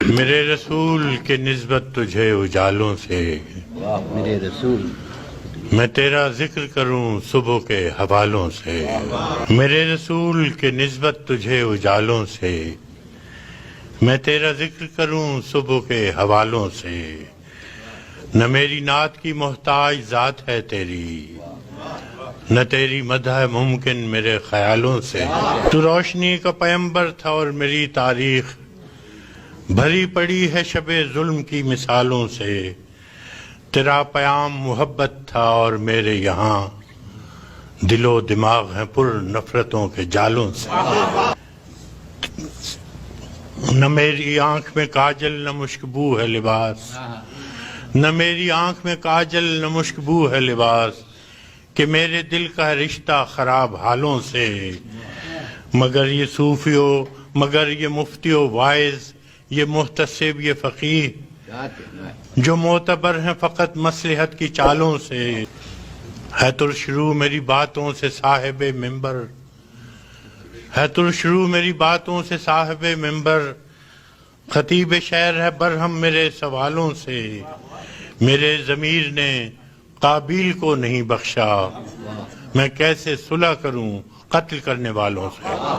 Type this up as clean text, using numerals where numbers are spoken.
میرے رسول کے نسبت تجھے اجالوں سے، میرے رسول میں تیرا ذکر کروں صبح کے حوالوں سے، میرے رسول کے نسبت تجھے اجالوں سے، میں تیرا ذکر کروں صبح کے حوالوں سے، نہ میری نعت کی محتاج ذات ہے تیری، نہ تیری مدح ممکن میرے خیالوں سے، تو روشنی کا پیمبر تھا اور میری تاریخ بھری پڑی ہے شب ظلم کی مثالوں سے، تیرا پیام محبت تھا اور میرے یہاں دل و دماغ ہیں پر نفرتوں کے جالوں سے، نہ میری آنکھ میں کاجل نہ مشکبو ہے لباس، نہ میری آنکھ میں کاجل نہ مشکبو ہے لباس، کہ میرے دل کا رشتہ خراب حالوں سے، مگر یہ صوفیوں، مگر یہ مفتیوں وائز، یہ محتسب، یہ فقیہ جو معتبر ہیں فقط مصلحت کی چالوں سے، ہے ترشرو میری باتوں سے صاحب منبر، ہے ترشرو میری باتوں سے صاحب منبر، خطیب شعر ہے برہم میرے سوالوں سے، میرے ضمیر نے قابیل کو نہیں بخشا، میں کیسے صلح کروں قتل کرنے والوں سے۔